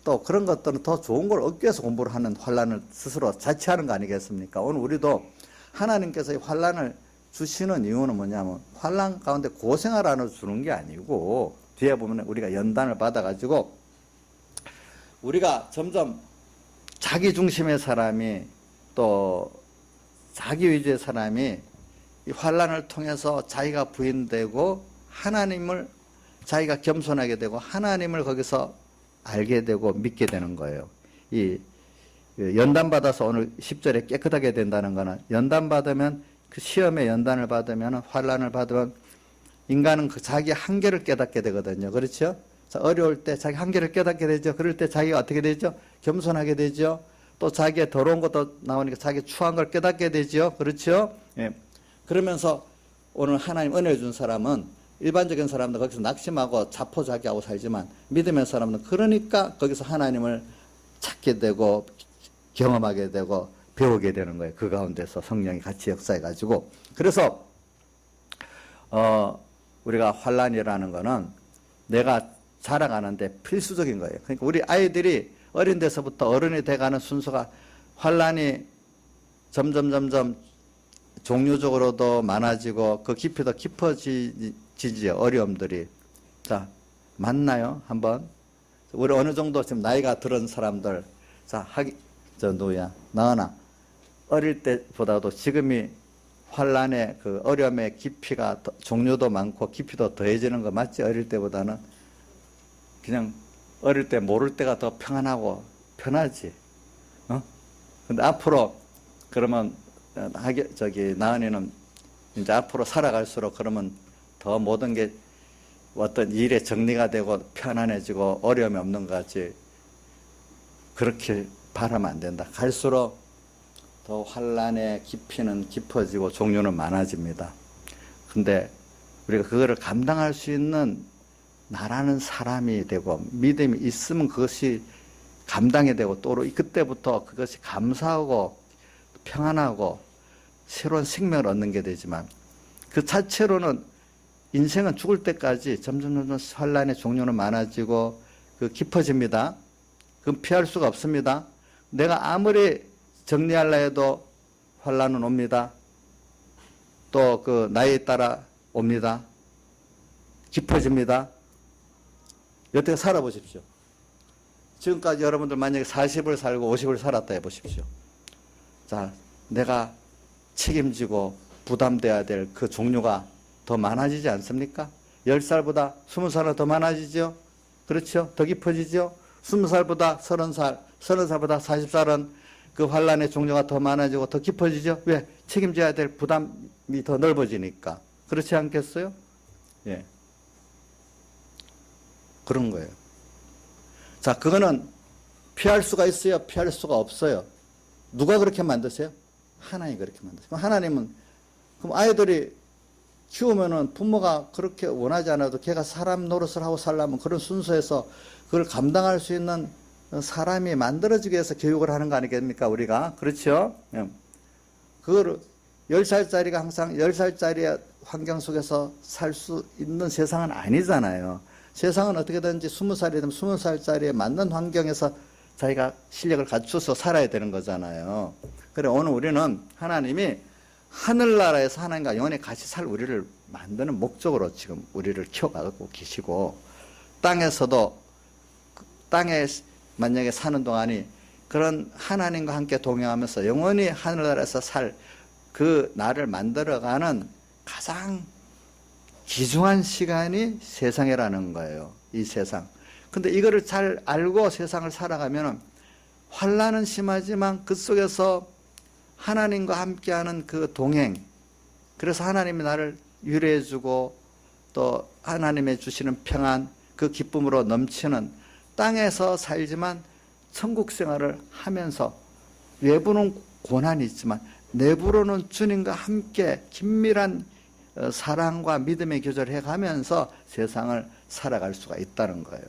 또 그런 것들은 더 좋은 걸 얻기 위해서 공부를 하는 환란을 스스로 자취하는 거 아니겠습니까? 오늘 우리도 하나님께서 이 환란을 주시는 이유는 뭐냐면 환란 가운데 고생을 안 주는 게 아니고 뒤에 보면 우리가 연단을 받아가지고 우리가 점점 자기 중심의 사람이 또 자기 위주의 사람이 이 환란을 통해서 자기가 부인되고 하나님을 자기가 겸손하게 되고 하나님을 거기서 알게 되고 믿게 되는 거예요. 이 연단 받아서 오늘 10절에 깨끗하게 된다는 거는 연단 받으면 그 시험에 연단을 받으면 환란을 받으면 인간은 그 자기 한계를 깨닫게 되거든요. 그렇죠? 어려울 때 자기 한계를 깨닫게 되죠. 그럴 때 자기가 어떻게 되죠? 겸손하게 되죠. 또 자기의 더러운 것도 나오니까 자기 추한 걸 깨닫게 되죠. 그렇죠? 예. 그러면서 오늘 하나님 은혜 준 사람은 일반적인 사람들 거기서 낙심하고 자포자기하고 살지만 믿음의 사람은 그러니까 거기서 하나님을 찾게 되고 경험하게 되고 배우게 되는 거예요. 그 가운데서 성령이 같이 역사해 가지고. 그래서 우리가 환란이라는 거는 내가 자라가는데 필수적인 거예요. 그러니까 우리 아이들이 어린 데서부터 어른이 돼가는 순서가 환란이 점점 종류적으로도 많아지고 그 깊이도 깊어지지요. 어려움들이. 자, 맞나요? 한번. 우리 어느 정도 지금 나이가 들은 사람들. 자, 누구야? 나은아. 어릴 때보다도 지금이 환란의 그 어려움의 깊이가 종류도 많고 깊이도 더해지는 거 맞지? 어릴 때보다는 그냥 어릴 때 모를 때가 더 평안하고 편하지. 근데 앞으로 그러면 나은이는 이제 앞으로 살아갈수록 그러면 더 모든 게 어떤 일에 정리가 되고 편안해지고 어려움이 없는 것 같이 그렇게 바라면 안 된다. 갈수록 더 환란의 깊이는 깊어지고 종류는 많아집니다. 근데 우리가 그거를 감당할 수 있는 나라는 사람이 되고 믿음이 있으면 그것이 감당이 되고 또 그때부터 그것이 감사하고 평안하고 새로운 생명을 얻는 게 되지만 그 자체로는 인생은 죽을 때까지 점점 환란의 종류는 많아지고 그 깊어집니다. 그건 피할 수가 없습니다. 내가 아무리 정리하려 해도 환란은 옵니다. 또 그 나이에 따라 옵니다. 깊어집니다. 여태 살아보십시오. 지금까지 여러분들 만약에 40을 살고 50을 살았다 해보십시오. 자, 내가 책임지고 부담돼야 될 그 종류가 더 많아지지 않습니까? 10살보다 20살은 더 많아지죠? 그렇죠? 더 깊어지죠? 20살보다 30살, 30살보다 40살은 그 환란의 종류가 더 많아지고 더 깊어지죠? 왜? 책임져야 될 부담이 더 넓어지니까. 그렇지 않겠어요? 예. 그런 거예요. 자, 그거는 피할 수가 있어요? 피할 수가 없어요? 누가 그렇게 만드세요? 하나님이 그렇게 만드세요. 하나님은, 그럼 아이들이 키우면은 부모가 그렇게 원하지 않아도 걔가 사람 노릇을 하고 살려면 그런 순서에서 그걸 감당할 수 있는 사람이 만들어지기 위해서 교육을 하는 거 아니겠습니까? 우리가. 그렇죠? 그거를 10살짜리가 항상 10살짜리의 환경 속에서 살 수 있는 세상은 아니잖아요. 세상은 어떻게든지 20살이든 20살짜리에 맞는 환경에서 자기가 실력을 갖춰서 살아야 되는 거잖아요. 그래, 오늘 우리는 하나님이 하늘나라에서 하나님과 영원히 같이 살 우리를 만드는 목적으로 지금 우리를 키워가고 계시고, 땅에서도, 땅에 만약에 사는 동안이 그런 하나님과 함께 동행하면서 영원히 하늘나라에서 살 그 나를 만들어가는 가장 귀중한 시간이 세상이라는 거예요. 이 세상. 근데 이거를 잘 알고 세상을 살아가면 환난은 심하지만 그 속에서 하나님과 함께하는 그 동행, 그래서 하나님이 나를 위로해 주고 또 하나님의 주시는 평안, 그 기쁨으로 넘치는 땅에서 살지만 천국 생활을 하면서 외부는 고난이 있지만 내부로는 주님과 함께 긴밀한 사랑과 믿음의 교제를 해가면서 세상을 살아갈 수가 있다는 거예요.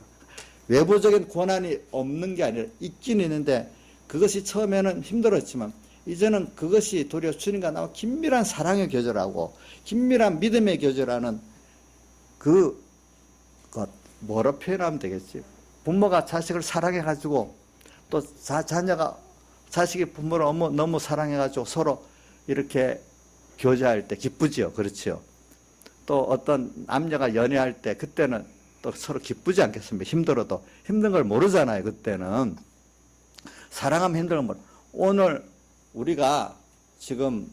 외부적인 고난이 없는 게 아니라 있긴 있는데 그것이 처음에는 힘들었지만 이제는 그것이 도리어 주님과 나와 긴밀한 사랑의 교제라고 긴밀한 믿음의 교제라는 그것 뭐로 표현하면 되겠지? 부모가 자식을 사랑해가지고 또 자녀가 자식이 부모를 너무 사랑해가지고 서로 이렇게 교제할 때 기쁘지요. 그렇지요. 또 어떤 남녀가 연애할 때 그때는 또 서로 기쁘지 않겠습니까? 힘들어도. 힘든 걸 모르잖아요. 그때는. 사랑하면 힘든 걸 오늘 우리가 지금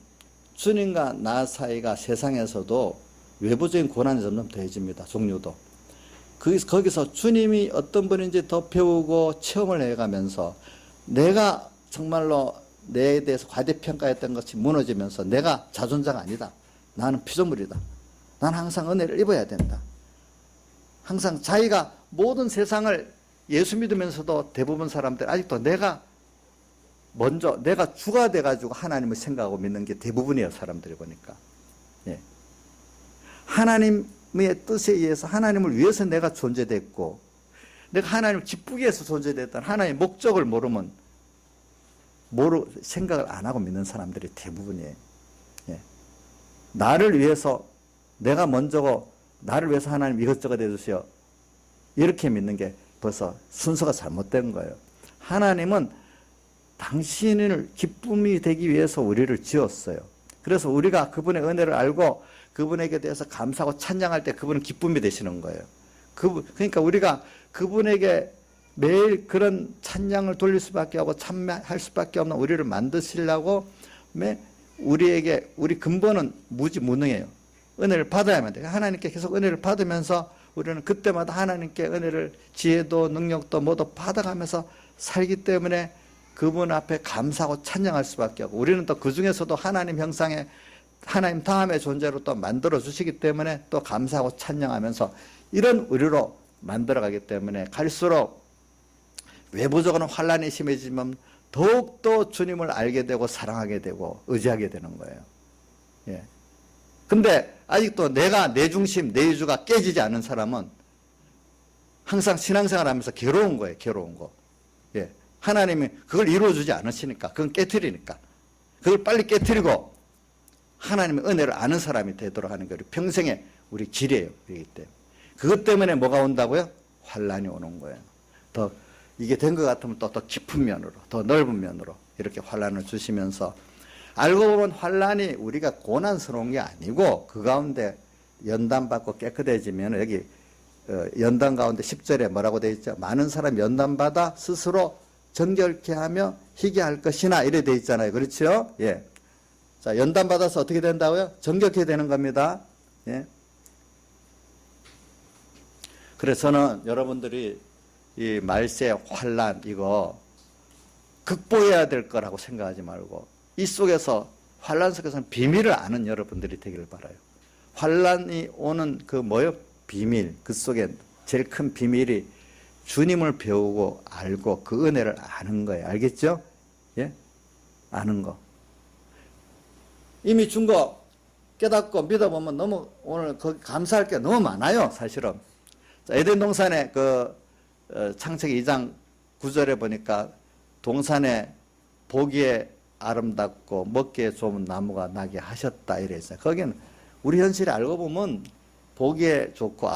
주님과 나 사이가 세상에서도 외부적인 고난이 점점 더해집니다. 종류도. 거기서 주님이 어떤 분인지 더 배우고 체험을 해가면서 내가 정말로 내에 대해서 과대평가했던 것이 무너지면서 내가 자존자가 아니다. 나는 피조물이다. 나는 항상 은혜를 입어야 된다. 항상 자기가 모든 세상을 예수 믿으면서도 대부분 사람들 아직도 내가 주가 돼가지고 하나님을 생각하고 믿는 게 대부분이에요. 사람들이 보니까. 예. 하나님의 뜻에 의해서 하나님을 위해서 내가 존재됐고 내가 하나님을 기쁘게 해서 존재됐다는 하나님의 목적을 모르면 생각을 안 하고 믿는 사람들이 대부분이에요. 예. 나를 위해서 내가 먼저고 나를 위해서 하나님 이것저것 해주세요. 이렇게 믿는 게 벌써 순서가 잘못된 거예요. 하나님은 당신을 기쁨이 되기 위해서 우리를 지었어요. 그래서 우리가 그분의 은혜를 알고 그분에게 대해서 감사하고 찬양할 때 그분은 기쁨이 되시는 거예요. 그러니까 우리가 그분에게 매일 그런 찬양을 돌릴 수밖에 없고 참여할 수밖에 없는 우리를 만드시려고 우리 근본은 무능해요. 은혜를 받아야만 돼요. 하나님께 계속 은혜를 받으면서 우리는 그때마다 하나님께 은혜를 지혜도 능력도 모두 받아가면서 살기 때문에 그분 앞에 감사하고 찬양할 수밖에 없고 우리는 또 그 중에서도 하나님 형상의 하나님 다음의 존재로 또 만들어 주시기 때문에 또 감사하고 찬양하면서 이런 우리로 만들어가기 때문에 갈수록 외부적으로는 환란이 심해지면 더욱더 주님을 알게 되고 사랑하게 되고 의지하게 되는 거예요. 예. 근데 아직도 내 중심, 내 의주가 깨지지 않은 사람은 항상 신앙생활 하면서 괴로운 거예요. 괴로운 거. 예. 하나님이 그걸 이루어주지 않으시니까, 그건 깨트리니까. 그걸 빨리 깨트리고 하나님의 은혜를 아는 사람이 되도록 하는 게 평생의 우리 길이에요. 그렇기 때문에. 그것 때문에 뭐가 온다고요? 환란이 오는 거예요. 더 이게 된 것 같으면 또 깊은 면으로, 더 넓은 면으로 이렇게 환란을 주시면서 알고 보면 환란이 우리가 고난스러운 게 아니고 그 가운데 연단받고 깨끗해지면 여기 연단 가운데 10절에 뭐라고 되어 있죠? 많은 사람 연단받아 스스로 정결케 하며 희게 할 것이나 이래 되어 있잖아요. 그렇죠? 예. 자, 연단받아서 어떻게 된다고요? 정결케 되는 겁니다. 예. 그래서 저는 여러분들이 이 말세 환란 이거 극복해야 될 거라고 생각하지 말고 이 속에서 환란 속에서는 비밀을 아는 여러분들이 되기를 바라요. 환란이 오는 그 뭐요? 비밀. 그 속에 제일 큰 비밀이 주님을 배우고 알고 그 은혜를 아는 거예요. 알겠죠? 예? 아는 거. 이미 준 거 깨닫고 믿어보면 너무 오늘 거기 감사할 게 너무 많아요. 사실은. 자, 에덴 동산에 창세기 2장 9절에 보니까 동산에 보기에 아름답고 먹기에 좋은 나무가 나게 하셨다 이래 있어요. 거기는 우리 현실에 알고 보면 보기에 좋고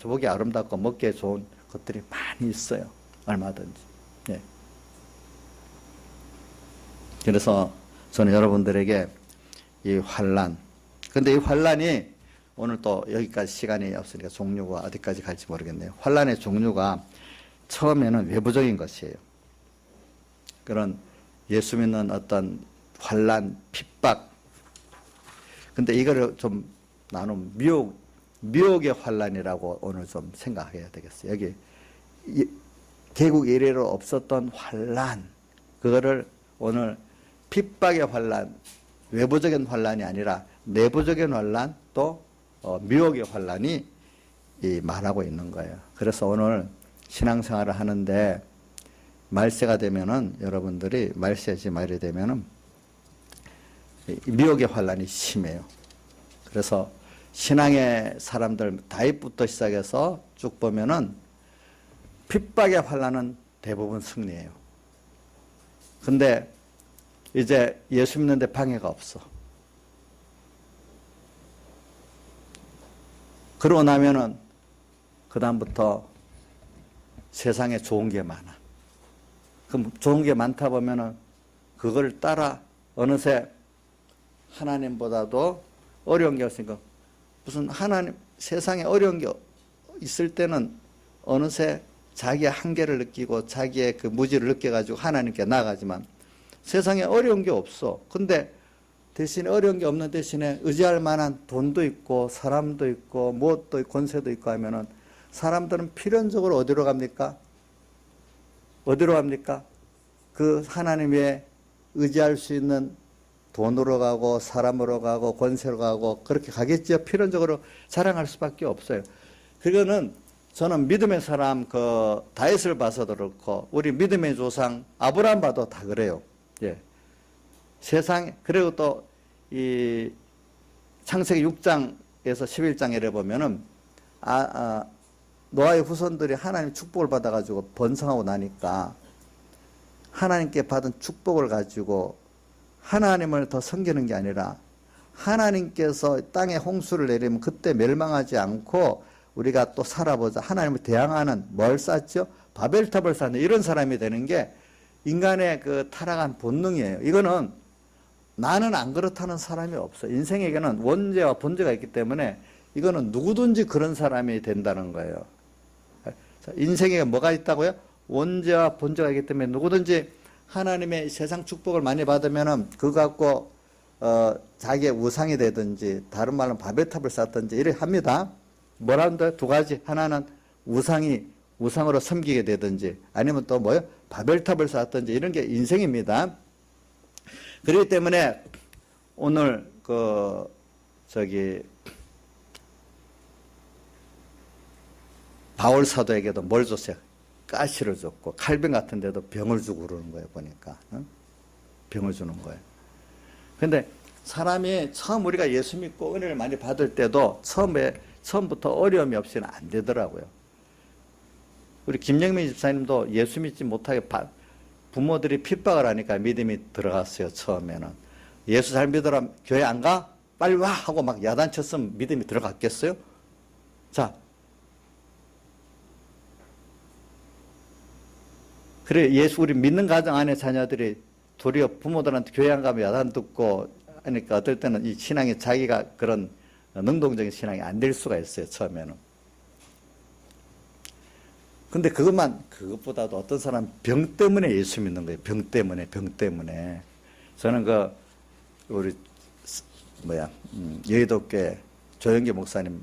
보기 아름답고 먹기에 좋은 것들이 많이 있어요. 얼마든지. 예. 그래서 저는 여러분들에게 이 환란. 근데 이 환란이 오늘 또 여기까지 시간이 없으니까 종류가 어디까지 갈지 모르겠네요. 환란의 종류가 처음에는 외부적인 것이에요. 그런 예수 믿는 어떤 환란, 핍박. 근데 이거를 좀 나는 미혹의 환란이라고 오늘 좀 생각해야 되겠어요. 여기 개국 이래로 없었던 환란, 그거를 오늘 핍박의 환란, 외부적인 환란이 아니라 내부적인 환란 또 미혹의 환란이 말하고 있는 거예요. 그래서 오늘 신앙생활을 하는데 말세가 되면은 여러분들이 말세지 말이 되면은 미혹의 환란이 심해요. 그래서 신앙의 사람들 다윗부터 시작해서 쭉 보면은 핍박의 환란은 대부분 승리해요. 근데 이제 예수 믿는데 방해가 없어. 그러고 나면은 그 다음부터 세상에 좋은 게 많아. 그럼 좋은 게 많다 보면은 그걸 따라 어느새 하나님보다도 어려운 게 없으니까 무슨 하나님 세상에 어려운 게 있을 때는 어느새 자기의 한계를 느끼고 자기의 그 무지를 느껴가지고 하나님께 나아가지만 세상에 어려운 게 없어. 근데 대신에 어려운 게 없는 대신에 의지할 만한 돈도 있고 사람도 있고 무엇도 있고 권세도 있고 하면은 사람들은 필연적으로 어디로 갑니까? 어디로 갑니까? 그 하나님 외에 의지할 수 있는 돈으로 가고 사람으로 가고 권세로 가고 그렇게 가겠죠. 필연적으로 자랑할 수밖에 없어요. 그거는 저는 믿음의 사람 그 다윗을 봐서도 그렇고 우리 믿음의 조상 아브라함 봐도 다 그래요. 예. 세상 그리고 또 이 창세기 6장에서 11장에 보면은 노아의 후손들이 하나님 축복을 받아가지고 번성하고 나니까 하나님께 받은 축복을 가지고 하나님을 더 섬기는 게 아니라 하나님께서 땅에 홍수를 내리면 그때 멸망하지 않고 우리가 또 살아보자. 하나님을 대항하는 뭘 쌓죠? 바벨탑을 쌓는 이런 사람이 되는 게 인간의 그 타락한 본능이에요. 이거는 나는 안 그렇다는 사람이 없어. 인생에게는 원죄와 본죄가 있기 때문에 이거는 누구든지 그런 사람이 된다는 거예요. 인생에 뭐가 있다고요? 원죄와 본죄가 있기 때문에 누구든지 하나님의 세상 축복을 많이 받으면은 그거 갖고 자기의 우상이 되든지 다른 말로 바벨탑을 쌓든지 이렇게 합니다. 뭐라는데 두 가지. 하나는 우상으로 섬기게 되든지 아니면 또 뭐요? 바벨탑을 쌓든지 이런 게 인생입니다. 그렇기 때문에 오늘 바울 사도에게도 뭘 줬어요? 가시를 줬고 칼빈 같은 데도 병을 주고 그러는 거예요. 보니까 병을 주는 거예요. 근데 사람이 처음 우리가 예수 믿고 은혜를 많이 받을 때도 처음부터 어려움이 없이는 안 되더라고요. 우리 김영민 집사님도 예수 믿지 못하게 부모들이 핍박을 하니까 믿음이 들어갔어요. 처음에는 예수 잘 믿어라 교회 안 가? 빨리 와 하고 막 야단쳤으면 믿음이 들어갔겠어요? 자, 그래 예수 우리 믿는 가정 안에 자녀들이 도리어 부모들한테 교회 안 가면 야단 듣고 하니까 어떨 때는 이 신앙이 자기가 그런 능동적인 신앙이 안 될 수가 있어요. 처음에는. 근데 그것보다도 어떤 사람 병 때문에 예수 믿는 거예요. 병 때문에. 저는 우리 여의도교회 조영기 목사님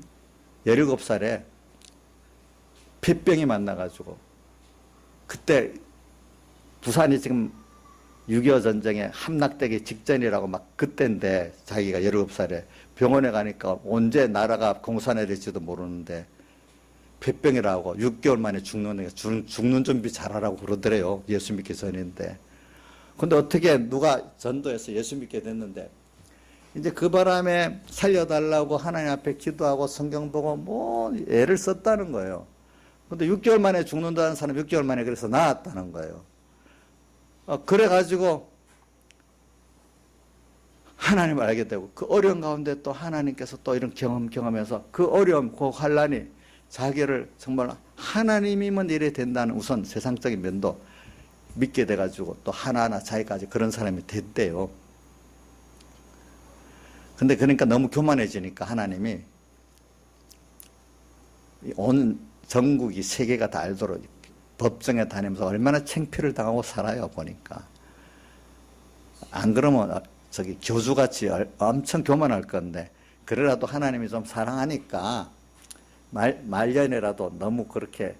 17살에 폐병이 만나가지고 그때 부산이 지금 6.25 전쟁에 함락되기 직전이라고 막 그때인데 자기가 17살에 병원에 가니까 언제 나라가 공산화될지도 모르는데 폐병이라고 6개월 만에 죽는 준비 잘하라고 그러더래요. 예수 믿기 전인데. 근데 어떻게 누가 전도해서 예수 믿게 됐는데 이제 그 바람에 살려달라고 하나님 앞에 기도하고 성경 보고 뭐 애를 썼다는 거예요. 근데 6개월 만에 죽는다는 사람 6개월 만에 그래서 나았다는 거예요. 그래가지고 하나님을 알게 되고 그 어려운 가운데 또 하나님께서 또 이런 경험해서 그 어려움, 그 환란이 자기를 정말 하나님이면 이래 된다는 우선 세상적인 면도 믿게 돼가지고 또 하나하나 자기까지 그런 사람이 됐대요. 근데 그러니까 너무 교만해지니까 하나님이 온 전국이 세계가 다 알도록 법정에 다니면서 얼마나 창피를 당하고 살아요. 보니까 안 그러면 교주같이 엄청 교만할 건데 그래라도 하나님이 좀 사랑하니까 말년이라도 너무 그렇게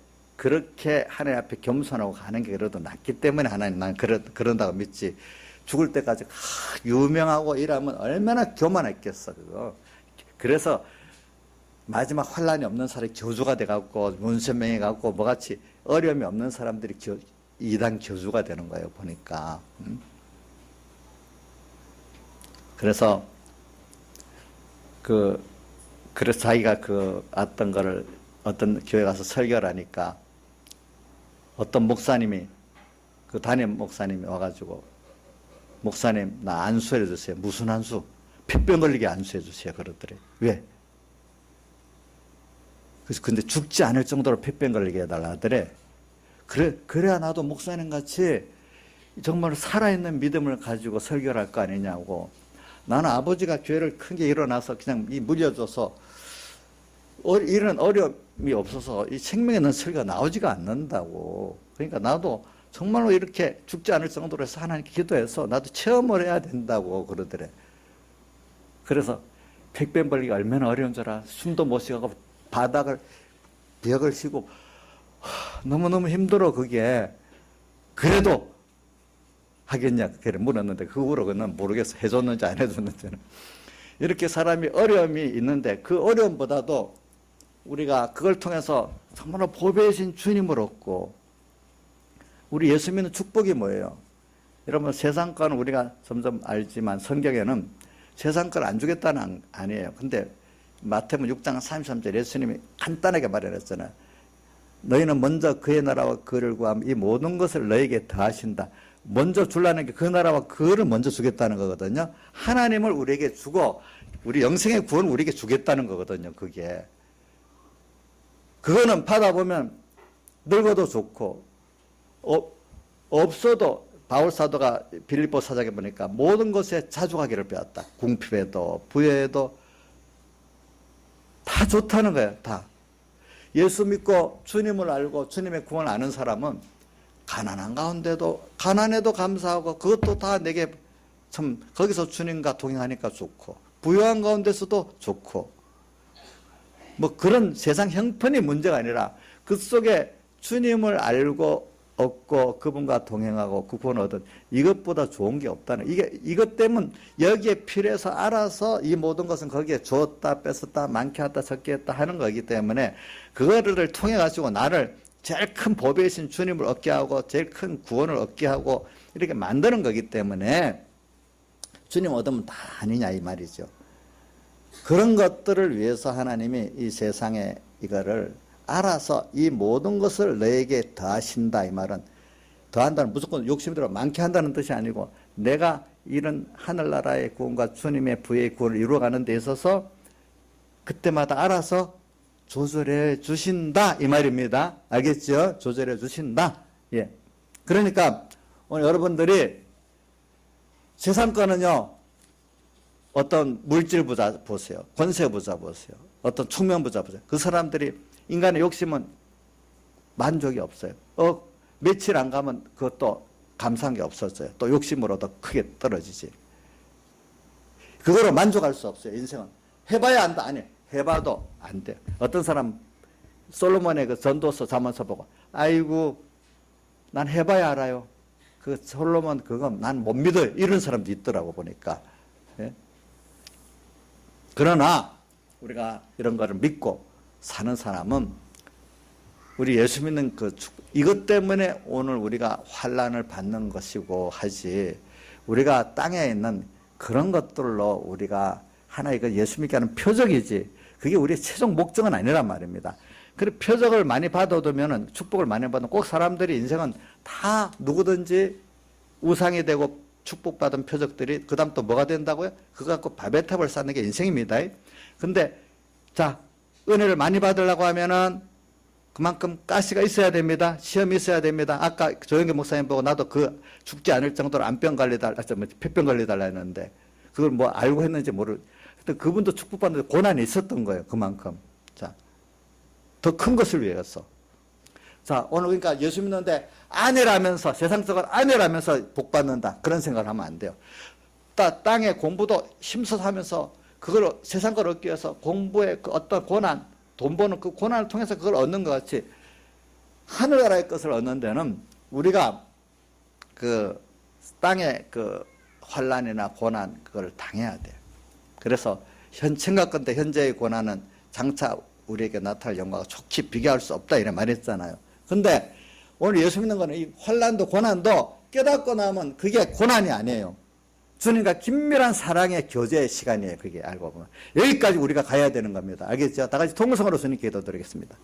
하나님 앞에 겸손하고 가는 게 그래도 낫기 때문에 하나님 난 그런다고 믿지. 죽을 때까지 유명하고 이러면 얼마나 교만했겠어, 그거. 그래서 마지막 환란이 없는 사람이 교주가 돼갖고 문선명이 갖고 뭐같이 어려움이 없는 사람들이 이단 교주가 되는 거예요, 보니까. 그래서 그래서 자기가 어떤 거를 어떤 교회 가서 설교를 하니까 어떤 목사님이 담임 목사님이 와가지고 목사님 나 안수해 주세요. 무슨 안수? 폐병 걸리게 안수해 주세요. 그러더래. 왜? 그래서 근데 죽지 않을 정도로 폐병 걸리게 해달라 하더래. 그래야 나도 목사님 같이 정말 살아있는 믿음을 가지고 설교를 할 거 아니냐고. 나는 아버지가 교회를 크게 일어나서 그냥 물려줘서 이런 어려움이 없어서 이 생명에 있는 설교가 나오지가 않는다고. 그러니까 나도 정말로 이렇게 죽지 않을 정도로 해서 하나님께 기도해서 나도 체험을 해야 된다고 그러더래. 그래서 폐병 벌기가 얼마나 어려운 줄 알아. 숨도 못 쉬고 벽을 쉬고 너무너무 힘들어 그게. 그래도 하겠냐 그래 물었는데 그 후로 그는 모르겠어. 해줬는지 안 해줬는지는. 이렇게 사람이 어려움이 있는데 그 어려움보다도 우리가 그걸 통해서 정말로 보배이신 주님을 얻고 우리 예수 믿는 축복이 뭐예요? 여러분 세상 거는 우리가 점점 알지만 성경에는 세상 걸 안 주겠다는 아니에요. 근데 마태복음 6장 33절 예수님이 간단하게 말해놨잖아요. 너희는 먼저 그의 나라와 그를 구하면 이 모든 것을 너에게 더하신다. 먼저 주려는 게 그 나라와 그를 먼저 주겠다는 거거든요. 하나님을 우리에게 주고 우리 영생의 구원을 우리에게 주겠다는 거거든요. 그거는 받아보면 늙어도 좋고 없어도 바울 사도가 빌립보 사장에 보니까 모든 것에 자족하기를 배웠다. 궁핍에도 부여에도 다 좋다는 거예요. 다. 예수 믿고 주님을 알고 주님의 구원을 아는 사람은 가난한 가운데도 가난해도 감사하고 그것도 다 내게 참 거기서 주님과 동행하니까 좋고 부유한 가운데서도 좋고 뭐 그런 세상 형편이 문제가 아니라 그 속에 주님을 알고 얻고 그분과 동행하고 그 구원을 얻은 이것보다 좋은 게 없다는 이것 때문에 여기에 필요해서 알아서 이 모든 것은 거기에 줬다 뺐었다 많게 했다 적게 했다 하는 거기 때문에 그거를 통해 가지고 나를 제일 큰 보배이신 주님을 얻게 하고 제일 큰 구원을 얻게 하고 이렇게 만드는 거기 때문에 주님 얻으면 다 아니냐 이 말이죠. 그런 것들을 위해서 하나님이 이 세상에 이거를 알아서 이 모든 것을 너에게 더하신다 이 말은 더한다는 무조건 욕심대로 많게 한다는 뜻이 아니고 내가 이런 하늘나라의 구원과 주님의 부의 구원을 이루어가는 데 있어서 그때마다 알아서 조절해 주신다 이 말입니다. 알겠죠? 조절해 주신다. 예. 그러니까 오늘 여러분들이 세상 거는요 어떤 물질 부자 보세요. 권세 부자 보세요. 어떤 총명 부자 보세요. 그 사람들이 인간의 욕심은 만족이 없어요. 며칠 안 가면 그것도 감사한 게 없었어요. 또 욕심으로 더 크게 떨어지지. 그거로 만족할 수 없어요. 인생은. 해봐야 한다. 아니, 해봐도 안 돼. 어떤 사람 솔로몬의 그 전도서 잠언서 보고 아이고 난 해봐야 알아요. 그 솔로몬 그건 난 못 믿어요. 이런 사람도 있더라고 보니까. 예? 그러나 우리가 이런 거를 믿고 사는 사람은 우리 예수 믿는 이것 때문에 오늘 우리가 환난을 받는 것이고 하지 우리가 땅에 있는 그런 것들로 우리가 하나의 예수 믿게 하는 표적이지 그게 우리의 최종 목적은 아니란 말입니다. 그리고 표적을 많이 받아두면 축복을 많이 받으면 꼭 사람들이 인생은 다 누구든지 우상이 되고 축복받은 표적들이 그 다음 또 뭐가 된다고요? 그거 갖고 바벨탑을 쌓는 게 인생입니다. 근데 자 은혜를 많이 받으려고 하면은 그만큼 가시가 있어야 됩니다. 시험이 있어야 됩니다. 아까 조영기 목사님 보고 나도 죽지 않을 정도로 안병 관리달라, 폐병 관리달라 했는데 그걸 뭐 알고 했는지 하여튼 그분도 축복받는데 고난이 있었던 거예요. 그만큼. 자, 더 큰 것을 위해서. 자, 오늘 그러니까 예수 믿는데 아내라면서 세상적으로 아내라면서 복 받는다. 그런 생각을 하면 안 돼요. 땅에 공부도 힘써서 하면서 그걸 세상 걸 얻기 위해서 공부의 그 어떤 고난, 돈 버는 그 고난을 통해서 그걸 얻는 것 같이 하늘나라의 것을 얻는 데는 우리가 그 땅에 환란이나 고난 그걸 당해야 돼요. 그래서 청각건대 현재의 고난은 장차 우리에게 나타날 영광과 좋게 비교할 수 없다 이래 말했잖아요. 근데 오늘 예수 믿는 거는 이 환란도 고난도 깨닫고 나면 그게 고난이 아니에요. 주님과 긴밀한 사랑의 교제의 시간이에요. 그게 알고 보면. 여기까지 우리가 가야 되는 겁니다. 알겠죠? 다 같이 통성으로 주님께 기도드리겠습니다.